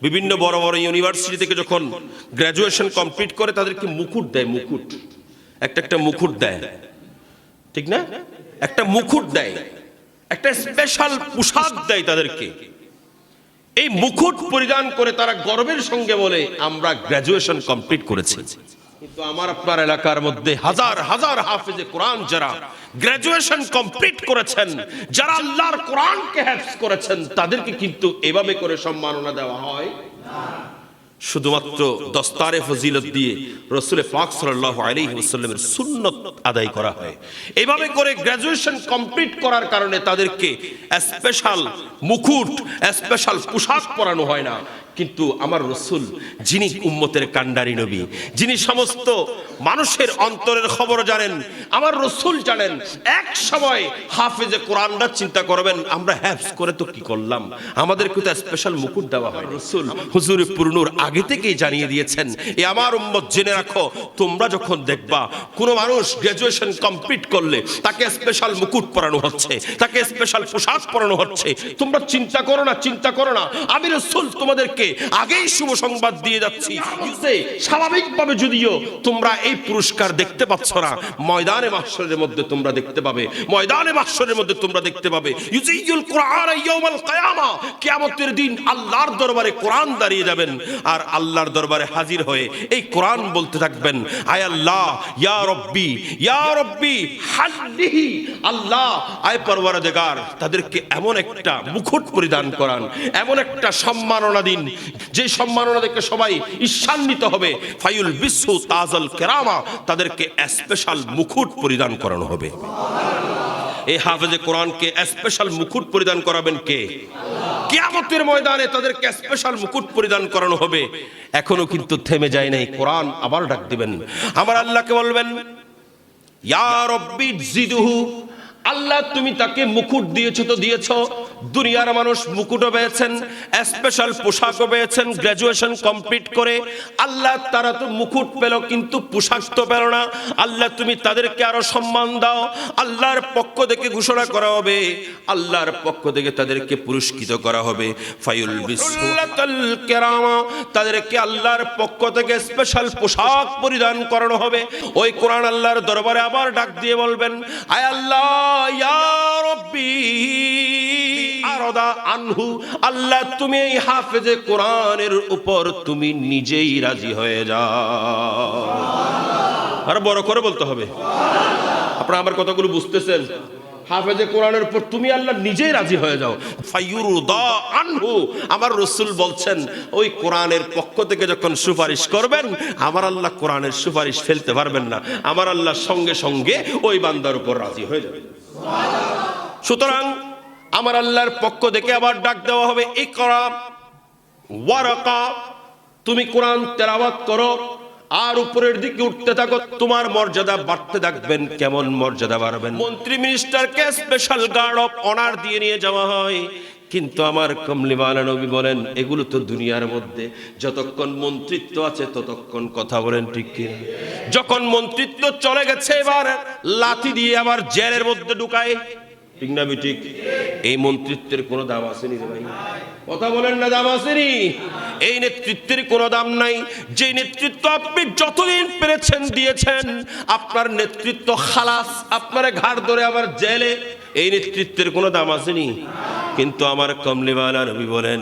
বিভিন্ন বড় বড় ইউনিভার্সিটি থেকে যখন গ্র্যাজুয়েশন কমপ্লিট করে তাদেরকে মুকুট দেয়, মুকুট, একটা মুকুট দেয়, ঠিক না? একটা মুকুট দেয়, একটা স্পেশাল পোশাক দেয় তাদেরকে। এই মুকুট পরিধান করে তারা গর্বের সঙ্গে বলে আমরা গ্র্যাজুয়েশন কমপ্লিট করেছি। কিন্তু আমার আপনার এলাকার মধ্যে হাজার হাজার হাফেজে কোরআন যারা গ্র্যাজুয়েশন কমপ্লিট করেছেন, যারা আল্লাহর কোরআনকে হেফজ করেছেন, তাদেরকে কিন্তু এভাবে করে সম্মাননা দেওয়া হয় না। শুধুমাত্র দস্তারে ফজিলত দিয়ে রাসূল পাক সাল্লাল্লাহু আলাইহি ওয়াসাল্লামের সুন্নাত আদায় করা হয়। এইভাবে করে গ্র্যাজুয়েশন কমপ্লিট করার কারণে তাদেরকে স্পেশাল মুকুট, স্পেশাল পোশাক পরানো হয় না। কিন্তু আমার রাসূল, যিনি উম্মতের কান্ডারি নবী, যিনি সমস্ত মানুষের অন্তরের খবর জানেন, আমার রাসূল জানেন। এক সময় হাফেজে কোরআনরা চিন্তা করবেন আমরা হেফজ করে তো কি করলাম, আমাদেরকে তো স্পেশাল মুকুট দেওয়া হয়। রাসূল হুজুরে পুরনুর আগে থেকেই জানিয়ে দিয়েছেন, এ আমার উম্মত জেনে রাখো, তোমরা যখন দেখবা কোনো মানুষ গ্র্যাজুয়েশন কমপ্লিট করলে তাকে স্পেশাল মুকুট পরানো হচ্ছে, তাকে স্পেশাল পোশাক পরানো হচ্ছে, তোমরা চিন্তা করো না, চিন্তা করো না, আমি রাসূল তোমাদেরকে আগেই শুভ সংবাদ দিয়ে যাচ্ছি। স্বাভাবিকভাবে যদিও তোমরা এই পুরস্কার দেখতে পাচ্ছ না, ময়দানে মাহশরের মধ্যে তোমরা দেখতে পাবে, ময়দানে মাহশরের মধ্যে তোমরা দেখতে পাবে। ইউজিউল কুরআন ইয়াউমাল কিয়ামা, কিয়ামতের দিন আল্লাহর দরবারে কোরআন দাঁড়িয়ে যাবেন, আর আল্লাহর দরবারে হাজির হয়ে এই কোরআন বলতে থাকবেন, আয় আল্লাহ, ইয়া রব্বি, ইয়া রব্বি হাল্লিহি, আল্লাহ আয় পরওয়ারদিগার, তাদেরকে এমন একটা মুকুট পরিধান করান, এমন একটা সম্মাননা দিন, যে সম্মাননা দেখে সবাই ঈর্ষান্বিত হবে। ফায়ুল বিসু তাজাল কেরামা, তাদেরকে স্পেশাল মুকুট পরিধান করানো হবে। এই হাফেজে কোরআনকে স্পেশাল মুকুট পরিধান করাবেন কে? কিয়ামতের ময়দানে তাদেরকে স্পেশাল মুকুট পরিধান করানো হবে। এখনো কিন্তু থেমে যায় নাই, কোরআন আবার ডাক দিবেন, আমার আল্লাহকে বলবেন, ইয়া রব্বি জিদহু, আল্লাহ তুমি তাকে মুকুট দিয়েছো তো দিয়েছো, দুনিয়ার মানুষ মুকুটও পেয়েছেন, স্পেশাল পোশাকও পেয়েছেন গ্র্যাজুয়েশন কমপ্লিট করে। আল্লাহ তারা তো মুকুট পেল কিন্তু পোশাক তো পেল না, আল্লাহ তুমি তাদেরকে আরো সম্মান দাও। আল্লাহর পক্ষ থেকে ঘোষণা করা হবে, আল্লাহর পক্ষ থেকে তাদেরকে পুরস্কৃত করা হবে। ফায়ুল বিসুল্লাতাল কিরামা, তাদেরকে আল্লাহর পক্ষ থেকে স্পেশাল পোশাক পরিধান করানো হবে। ওই কোরআন আল্লাহর দরবারে আবার ডাক দিয়ে বলবেন, আয় আল্লাহ, ইয়া রব্বি আরদা আনহু, আল্লাহ তুমি এই হাফেজে কোরআনের উপর তুমি নিজেই রাজি হয়ে যাও। আর বড় করে বলতে হবে, আপনারা আমার কথাগুলো বুঝতেছেন? হাফেজে কোরআনের উপর তুমি আল্লাহ নিজেই রাজি হয়ে যাও। ফায়ুরদা আনহু, আমার রাসূল বলছেন ওই কোরআনের পক্ষ থেকে যখন সুপারিশ করবেন, আমার আল্লাহ কোরআনের সুপারিশ ফেলতে পারবেন না, আমার আল্লাহ সঙ্গে সঙ্গে ওই বান্দার উপর রাজি হয়ে যাবে। সুতরাং আমার আল্লাহর পক্ষ থেকে আবার ডাক দেওয়া হবে, ইকরা ওয়ারাকা, তুমি কোরআন তেলাওয়াত করো আর উপরের দিকে উঠতে থাকো, তোমার মর্যাদা বাড়তে থাকবেন। কেমন মর্যাদা বাড়বেন? মন্ত্রী মিনিস্টারকে স্পেশাল গার্ড অফ অনার দিয়ে নিয়ে যাওয়া হয়। কিন্তু আমার কমলিওয়ালা নবী বলেন, এগুলো তো দুনিয়ার মধ্যে, যতক্ষণ মন্ত্রিত্ব আছে ততক্ষণ, কথা বলেন ঠিক কি? যখন মন্ত্রিত্ব চলে গেছে, এবার লাথি দিয়ে আবার জেলের মধ্যে ঢুকায়, ঠিক না ঠিক? এই মন্ত্রিত্বের কোনো দাম আসেনি রে ভাই, কথা বলেন না, দাম আসেনি? এই নেতৃত্বের কোনো দাম নাই। যে নেতৃত্ব আপনি যতদিন পেরেছেন দিয়েছেন, আপনার নেতৃত্ব খালাস, আপনার ঘাড় ধরে আবার জেলে, এই নেতৃত্বের কোনো দাম আসেনি। কিন্তু আমার কমলিওয়ালা নবী বলেন,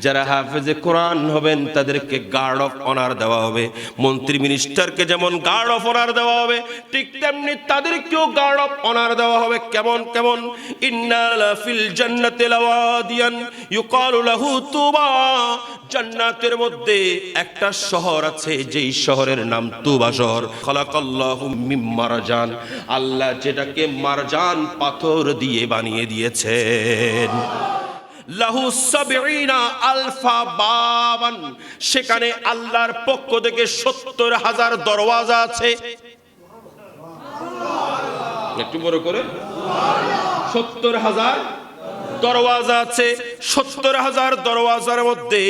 যারা হাফেজে কোরআন হবেন তাদেরকে গার্ড অফ অনার দেওয়া হবে। মন্ত্রী মিনিস্টারকে যেমন গার্ড অফ অনার দেওয়া হবে, ঠিক তেমনি তাদেরকেও গার্ড অফ অনার দেওয়া হবে। কেমন কেমন? ইন্না লাফিল জান্নাতি লাওয়াদিয়ান ইউকালু লাহু তুবা, জান্নাতের মধ্যে একটা শহর আছে, যেই শহরের নাম তুবা শহর। খালাকাল্লাহু মিম মারজান, আল্লাহ যেটাকে মারজান পাথর দিয়ে বানিয়ে দিয়েছেন। লাহু সাবঈনা আলফা বাবান, সেখানে আল্লাহর পক্ষ থেকে ৭০,০০০ দরওয়াজা আছে। একটু বড় করে, ৭০,০০০ দরওয়াজা আছে। ৭০,০০০ দরওয়াজার মধ্যে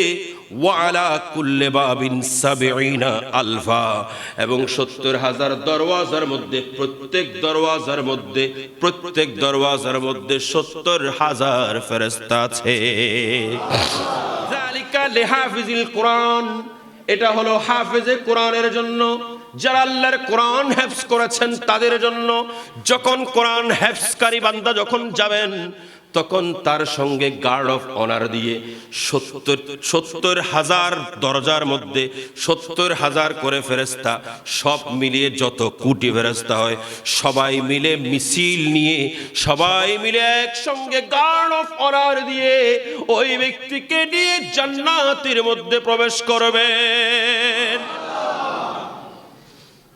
ওয়ালা কুল্লি বাবিন সাবঈনা আলফা, এবং ৭০,০০০ দরওয়াজার মধ্যে প্রত্যেক দরওয়াজার মধ্যে ৭০,০০০ ফেরেশতা আছে। যালিকা লিহাফিজিল কোরআন, এটা হলো হাফেজে কোরআনের জন্য, যারা আল্লাহর কোরআন হেফজ করেছেন তাদের জন্য। যখন কোরআন হেফজকারী বান্দা যখন যাবেন, তখন তার সঙ্গে গার্ড অফ অনার দিয়ে ৭০,০০০ দরজার মধ্যে ৭০,০০০ করে ফেরেশতা, সব মিলিয়ে যত কোটি ফেরেশতা হয়, সবাই মিলে মিছিল নিয়ে, সবাই মিলে একসঙ্গে গার্ড অফ অনার দিয়ে ওই ব্যক্তিকে নিয়ে জান্নাতের মধ্যে প্রবেশ করবেন।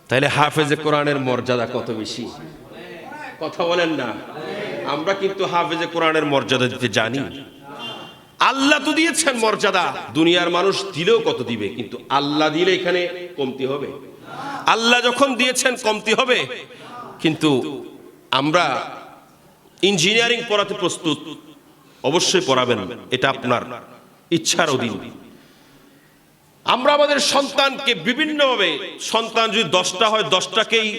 তাহলে হাফেজে কোরআনের মর্যাদা কত বেশি, কথা বলেন না? আমরা কিন্তু হাফেজে কোরআনের মর্যাদা দিতে জানি। আল্লাহ তো দিয়েছেন মর্যাদা, দুনিয়ার মানুষ দিলেও কত দিবে, কিন্তু আল্লাহ দিলে এখানে কমতি হবে? আল্লাহ যখন দিয়েছেন কমতি হবে। কিন্তু আমরা ইঞ্জিনিয়ারিং পড়াতে প্রস্তুত, অবশ্যই পড়াবেন, এটা আপনার ইচ্ছার অধীন। আমরা আমাদের সন্তানকে বিভিন্নভাবে, সন্তান যদি 10টা হয় 10টাকেই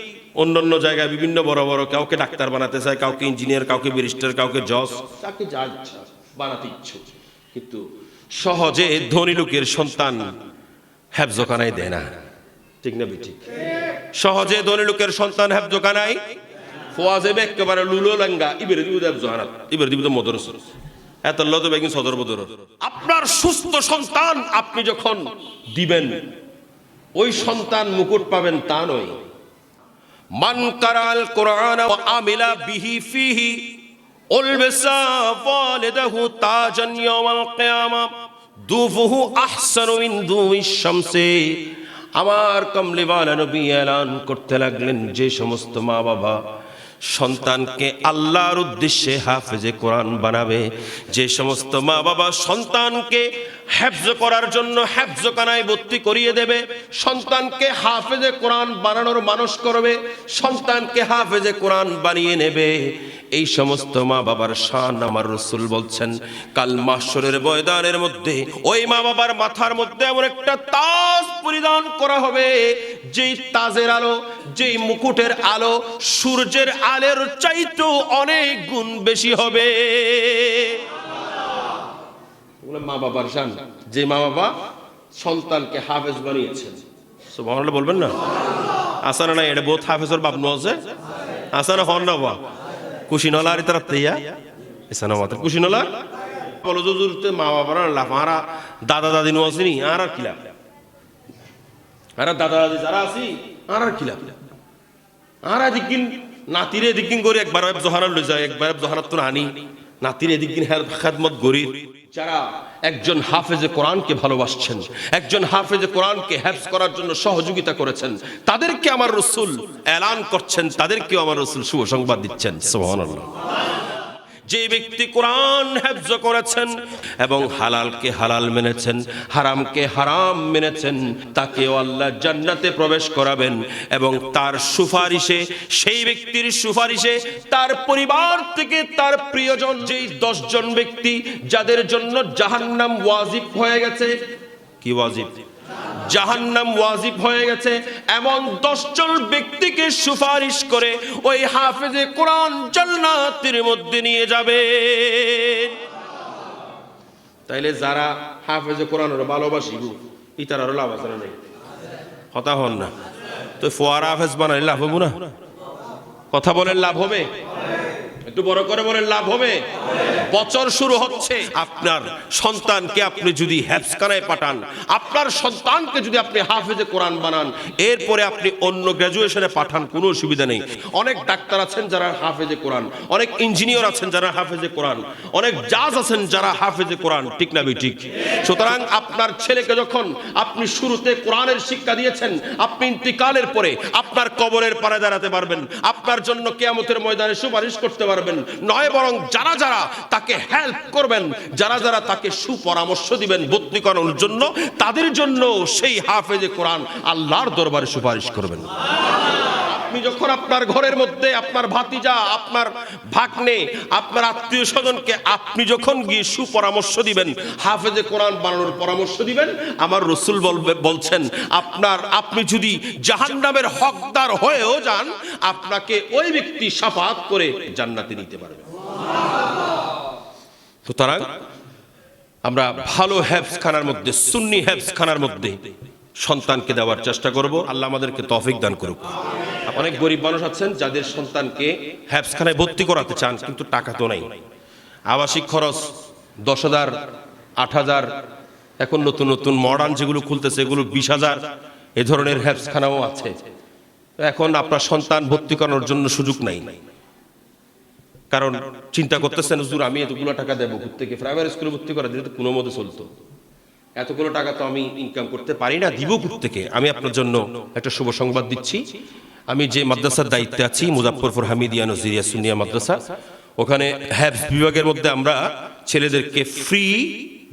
অন্যান্য জায়গায় বিভিন্ন বড় বড়, কাউকে ডাক্তার বানাতে চায়, কাউকে ইঞ্জিনিয়ার, কাউকে ব্যারিস্টার, কাউকে জজ, কাউকে যা ইচ্ছা বানাতে ইচ্ছুক। কিন্তু সহজে ধনী লোকের সন্তান হেফজখানায় দেয় না, ঠিক না বেঠিক? সহজে ধনী লোকের সন্তান হেফজখানায় ফোয়াজে একেবারে লুলো লাঙ্গা ইবেরে দিব হেফজখানাত, ইবেরে দিব মদরসা, এত লদ বেগিন সদর বদর। আপনার সুস্থ সন্তান আপনি যখন দিবেন, ওই সন্তান মুকুট পাবেন তা নয়। মান কারাল কোরআন ওয়া আমিলা বিহি ফিহি উলবিসা ওয়ালিদাহু তাজান ইয়াউমাল কিয়ামা দুফুহু আহসানু মিন দুইশ শামসি। আমার কমলিওয়ালা নবী এলান করতে লাগলেন, যে সমস্ত মা বাবা সন্তানকে আল্লাহর উদ্দেশ্যে হাফেজে কোরআন বানাবে, যে সমস্ত মা বাবা সন্তানকে হেফজ করার জন্য হেফজখানায় ভর্তি করিয়ে দেবে, সন্তানকে হাফেজে কোরআন বানানোর মানুষ করবে, সন্তানকে হাফেজে কোরআন বানিয়ে নেবে, এই সমস্ত মা বাবার শান আমার রাসূল বলছেন কাল মাহশরের ময়দানের মধ্যে ওই মা বাবার মাথার মধ্যে এমন একটা তাজ পরিধান করা হবে, যেই তাজের আলো, যেই মুকুটের আলো সূর্যের আলোর চাইতেও অনেক গুণ বেশি হবে। মা বাবার শান, যে মা বাবা সন্তানকে হাফেজ বানিয়েছেন। সুবহানাল্লাহ বলবেন না? আসানা না, এটা বহুত হাফেজের বাপ নজে আসানা হন না বা কুশিনলা আর তারা তেয়া এসানা মাত্র কুশিনলা বলো জুরতে মা বাবার লাফারা দাদা দাদি নো আসেনি আর কিলা, আর দাদা দাদি যারা আছি আর কিলা, আর দিকিন নাতিরে দিকিন করে একবার জহানার লই যায়, একবার জহানাত তো আনি নাতিরে দিকিন খেদমত গরি। যারা একজন হাফেজে কোরআনকে ভালোবাসছেন, একজন হাফেজে কোরআনকে হেফজ করার জন্য সহযোগিতা করেছেন, তাদেরকে আমার রাসূল এলান করছেন, তাদেরকেও আমার রাসূল শুভ সংবাদ দিচ্ছেন। সুবহানাল্লাহ। যে ব্যক্তি কোরআন হেফজ করেছেন এবং হালালকে হালাল মেনেছেন, হারামকে হারাম মেনেছেন, তাকেও আল্লাহ জান্নাতে প্রবেশ করাবেন এবং তার সুপারিশে, সেই ব্যক্তির সুপারিশে তার পরিবার থেকে তার প্রিয়জন, যেই 10 জন ব্যক্তি যাদের জন্য জাহান্নাম ওয়াজিব হয়ে গেছে, কি ওয়াজিব? জাহান্নাম ওয়াজিব হয়ে গেছে, এমন 10 জন ব্যক্তিকে সুপারিশ করে ওই হাফেজে কোরআন জান্নাতের মধ্যে নিয়ে যাবে। তাইলে যারা হাফেজে কোরআনের ভালোবাসি ইতার লাভ আছে না? নাই, কথা হন না তো ফোয়ারা হাফেজ বানাই লাভ হবো না? কথা বলেন লাভ হবে? একটু বড় করে বলেন লাভ হবে? বছর শুরু হচ্ছে, আপনার সন্তানকে আপনি যদি হেফজখানায় পাঠান, আপনার সন্তানকে যদি আপনি হাফেজে কোরআন বানান, এরপরে আপনি অন্য গ্র্যাজুয়েশনে পাঠান, কোনো অসুবিধা নেই। অনেক ডাক্তার আছেন যারা হাফেজে কোরআন, অনেক ইঞ্জিনিয়ার আছেন যারা হাফেজে কোরআন, অনেক জাজ আছেন যারা হাফেজে কোরআন, ঠিক না ঠিক? সুতরাং আপনার ছেলেকে যখন আপনি শুরুতে কোরআনের শিক্ষা দিয়েছেন, আপনি ইন্তিকালের পরে আপনার কবরের পাড়ে দাঁড়াতে পারবেন, আপনার জন্য কিয়ামতের ময়দানে সুপারিশ করতে পারবেন, নয় বরং যারা যারা তাকে হেল্প করবেন, যারা যারা তাকে সুপরামর্শ দিবেন ভর্তি করানোর জন্য, তাদের জন্য সেই হাফেজে কোরআন আল্লাহর দরবারে সুপারিশ করবেন। আপনি যখন আপনার ঘরের মধ্যে আপনার ভাতিজা, আপনার ভাগ্নে, আপনার আত্মীয় স্বজনকে আপনি যখন গিয়ে সুপরামর্শ দিবেন, হাফেজে কোরআন বানানোর পরামর্শ দিবেন, আমার রাসূল বলছেন আপনি যদি জাহান্নামের হকদার হয়েও যান, আপনাকে ওই ব্যক্তি শাফাআত করে জান্নাতে নিতে পারবে। সুতরাং আমরা ভালো হ্যাফজখানার মধ্যে, সুন্নি হ্যাফজখানার মধ্যে সন্তানকে দেওয়ার চেষ্টা করব। আল্লাহ আমাদেরকে তৌফিক দান করুক। অনেক গরিব মানুষ আছেন যাদের সন্তানকে হ্যাফজখানায় ভর্তি করাতে চান, কিন্তু টাকা তো নাই। আবাসিক খরচ 10,000, 8,000, এখন নতুন নতুন মডার্ন যেগুলো খুলতেছে এগুলো 20,000, এ ধরনের হ্যাফজখানাও আছে। এখন আপনার সন্তান ভর্তি করানোর জন্য সুযোগ নাই, কারণ চিন্তা করতেছেন হুজুর আমি এতগুলো টাকা দেবো থেকে প্রাইমারি স্কুলে ভর্তি করা দিলে তো কোনো মতে চলতো, এতগুলো টাকা তো আমি ইনকাম করতে পারি না, দিব থেকে। আমি আপনার জন্য একটা শুভ সংবাদ দিচ্ছি। আমি যে মাদ্রাসার দায়িত্বে আছি, মুজাফফরপুর হামিদিয়া নজরিয়া সুন্নিয়া মাদ্রাসা, ওখানে হ্যাফজ বিভাগের মধ্যে আমরা ছেলেদেরকে ফ্রি,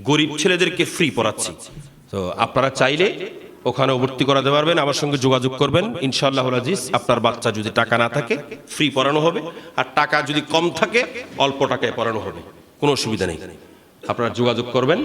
গরিব ছেলেদেরকে ফ্রি পড়াচ্ছি। তো আপনারা চাইলে ওখানেও ভর্তি করাতে পারবেন, আমার সঙ্গে যোগাযোগ করবেন। ইনশাআল্লাহুল আজিজ আপনার বাচ্চা যদি টাকা না থাকে ফ্রি পড়ানো হবে, আর টাকা যদি কম থাকে অল্প টাকায় পড়ানো হবে, কোনো অসুবিধা নেই। আপনারা যোগাযোগ করবেন।